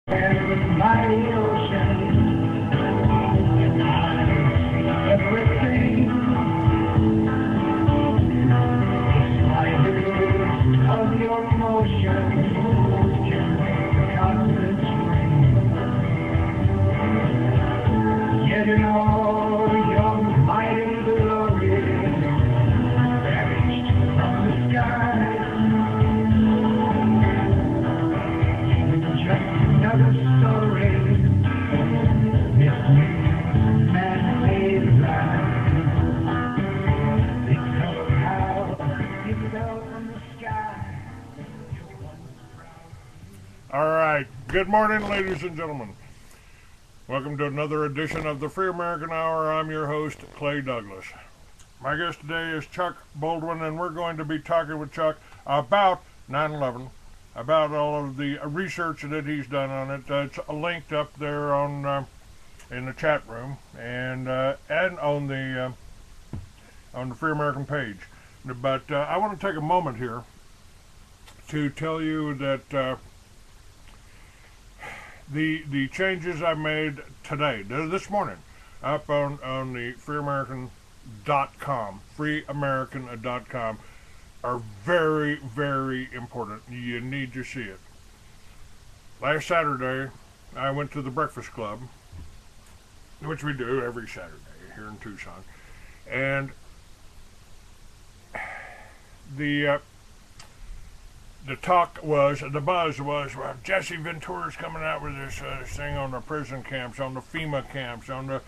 By the ocean, everything of your emotions can make a constant spring. Yet in all your might and glory, vanished from the sky. Just another story. This man-made life. Think of how you fell from the sky. All right. Good morning, ladies and gentlemen. Welcome to another edition of the Free American Hour. I'm your host, Clay Douglas. My guest today is Chuck Boldwyn, and we're going to be talking with Chuck about 9/11, about all of the research that he's done on it. It's linked up there on in the chat room and on the Free American page. But I want to take a moment here to tell you that the changes I made today, this morning, up on the freeamerican.com, are very, very important. You need to see it. Last Saturday, I went to the Breakfast Club, which we do every Saturday here in Tucson, and the buzz was, well, Jesse Ventura's coming out with this thing on the prison camps, on the FEMA camps, on the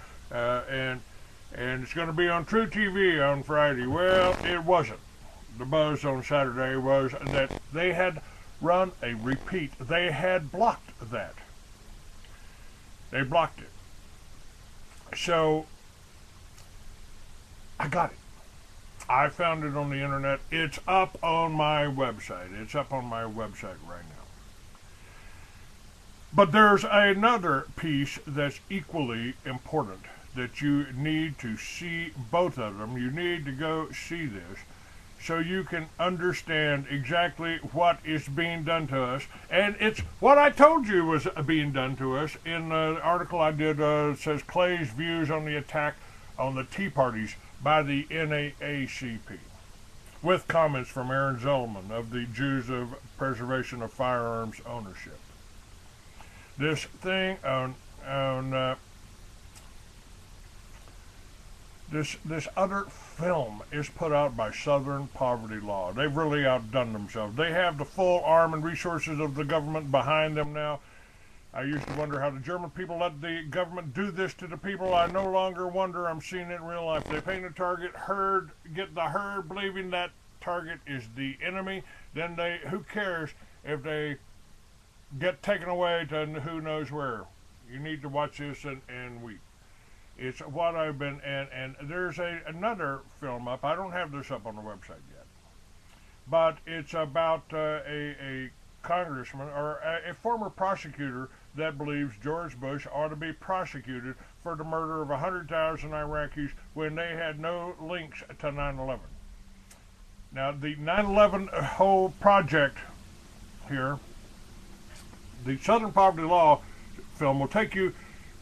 and it's going to be on True TV on Friday. Well, it wasn't. The buzz on Saturday was that they had run a repeat. They had blocked that. They blocked it. So I got it. I found it on the internet. It's up on my website. It's up on my website right now. But there's another piece that's equally important that you need to see, both of them. You need to go see this so you can understand exactly what is being done to us. And it's what I told you was being done to us in the article I did. It says Clay's views on the attack on the Tea Parties by the NAACP, with comments from Aaron Zellman of the Jews of Preservation of Firearms Ownership. This thing on this other film is put out by Southern Poverty Law. They've really outdone themselves. They have the full arm and resources of the government behind them now. I used to wonder how the German people let the government do this to the people. I no longer wonder. I'm seeing it in real life. They paint a target, get the herd believing that target is the enemy. Then who cares if they get taken away to who knows where. You need to watch this and weep. It's what I've been, and there's another film up. I don't have this up on the website yet, but it's about a congressman or a former prosecutor that believes George Bush ought to be prosecuted for the murder of 100,000 Iraqis when they had no links to 9/11. Now, the 9/11 whole project here, the Southern Poverty Law film will take you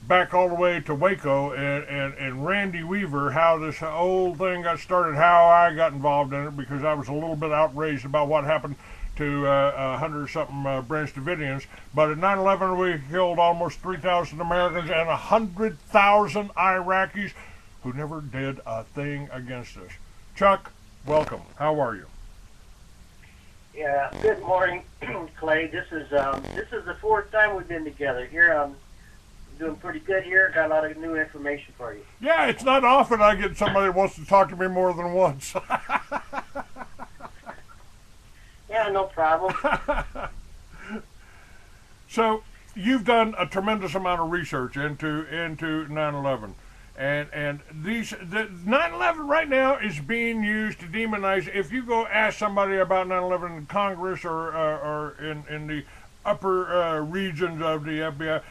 back all the way to Waco and Randy Weaver, how this whole thing got started, how I got involved in it, because I was a little bit outraged about what happened to 100-something Branch Davidians. But at 9/11, we killed almost 3,000 Americans and 100,000 Iraqis who never did a thing against us. Chuck, welcome. How are you? Yeah. Good morning, Clay. This is the fourth time we've been together here. I'm doing pretty good here. Got a lot of new information for you. Yeah, it's not often I get somebody that wants to talk to me more than once. Yeah, no problem. So you've done a tremendous amount of research into 9/11, and the 9/11 right now is being used to demonize. If you go ask somebody about 9/11 in Congress or in the upper regions of the FBI,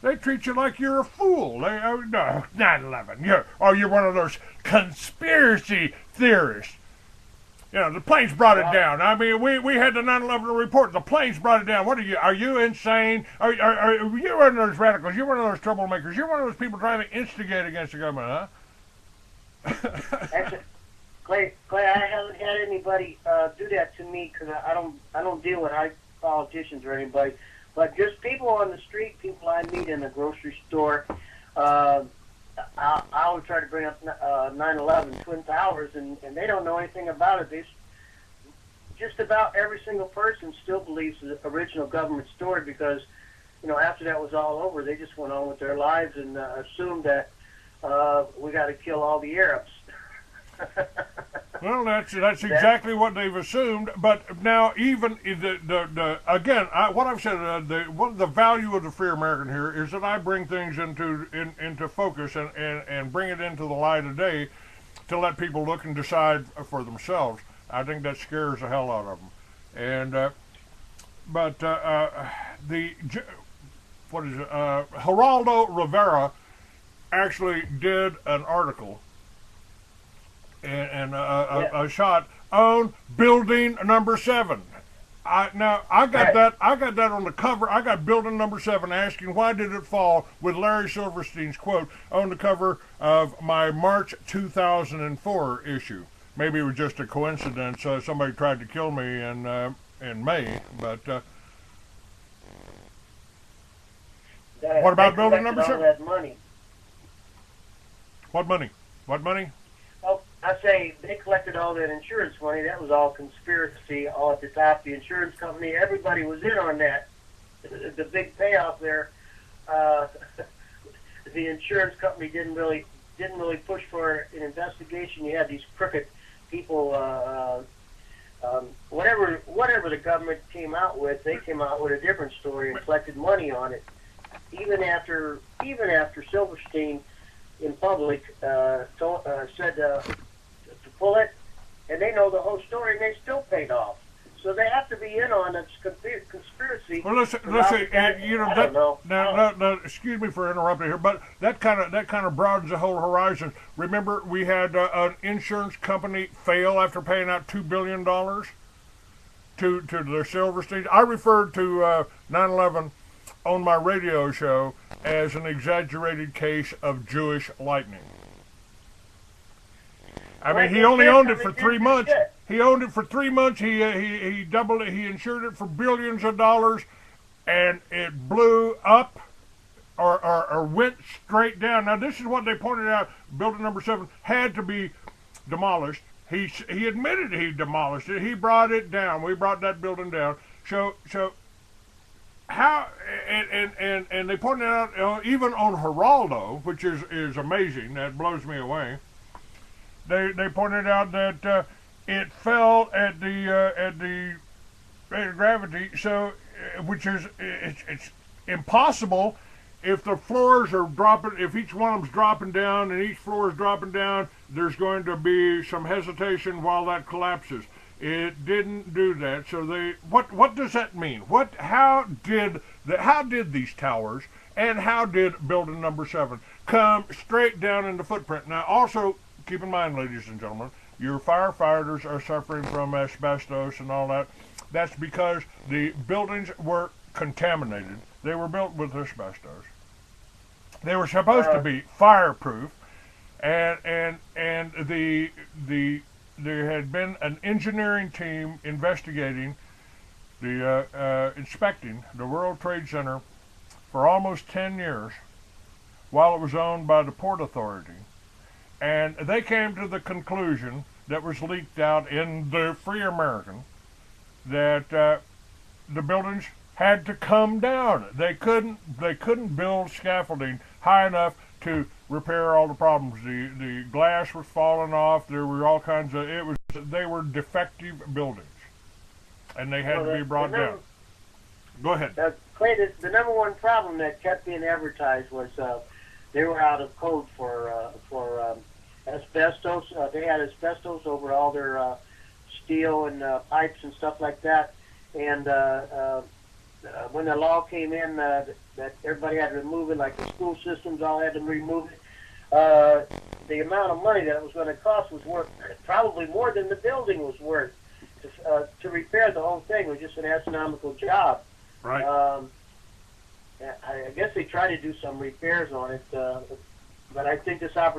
they treat you like you're a fool. No, 9/11. You're one of those conspiracy theorists. You know, the planes brought it down. I mean, we had the 9/11 report. The planes brought it down. What are you? Are you insane? Are you one of those radicals? You're one of those troublemakers. You're one of those people trying to instigate against the government, huh? Actually, Clay, I haven't had anybody do that to me because I don't deal with high politicians or anybody, but just people on the street, people I meet in the grocery store. I would try to bring up 9/11 Twin Towers, and they don't know anything about it. Just about every single person still believes the original government story because, you know, after that was all over, they just went on with their lives and assumed that we got to kill all the Arabs. Well, that's exactly what they've assumed. But now, even again, what I've said, the value of the Free American here is that I bring things into focus and bring it into the light of day to let people look and decide for themselves. I think that scares the hell out of them. And Geraldo Rivera actually did an article and a shot on building number 7. I got that on the cover. I got building number 7 asking why did it fall with Larry Silverstein's quote on the cover of my March 2004 issue. Maybe it was just a coincidence. Somebody tried to kill me in May, but what about building number 7? That money. What money? What money? Oh, I say they collected all that insurance money. That was all conspiracy, all at the top. The insurance company, everybody was in on that. The big payoff there. The insurance company didn't really push for an investigation. You had these crooked people. Whatever the government came out with, they came out with a different story and collected money on it. Even after Silverstein in public said to pull it, and they know the whole story, and they still paid off. So they have to be in on this conspiracy. Well, listen, you know, now, excuse me for interrupting here, but that kind of broadens the whole horizon. Remember, we had an insurance company fail after paying out $2 billion to their Silverstein. I referred to 9/11 on my radio show as an exaggerated case of Jewish lightning. I mean, he only owned it for 3 months. He owned it for 3 months. He doubled it. He insured it for billions of dollars, and it blew up or went straight down. Now, this is what they pointed out. Building number 7 had to be demolished. He admitted he demolished it. He brought it down. We brought that building down. So how and they pointed out even on Geraldo, which is amazing. That blows me away. They pointed out that it fell at the rate of gravity, so which is it's impossible if the floors are dropping. If each one of them's dropping down and each floor is dropping down, there's going to be some hesitation while that collapses. It didn't do that. So what does that mean? How did these towers and how did building number 7 come straight down in the footprint? Now, also keep in mind, ladies and gentlemen, your firefighters are suffering from asbestos and all that. That's because the buildings were contaminated. They were built with asbestos. They were supposed to be fireproof, and there had been an engineering team investigating inspecting the World Trade Center for almost 10 years while it was owned by the Port Authority. And they came to the conclusion that was leaked out in the Free American that the buildings had to come down. They couldn't build scaffolding high enough to repair all the problems. The glass was falling off. There were all kinds of they were defective buildings, and they had to be brought down. Go ahead. Clay, the number one problem that kept being advertised was they were out of code for asbestos. They had asbestos over all their steel and pipes and stuff like that. And when the law came in that everybody had to remove it, like the school systems all had to remove it, the amount of money that it was going to cost was worth probably more than the building was worth. To repair the whole thing was just an astronomical job. Right. I guess they tried to do some repairs on it, but I think this opportunity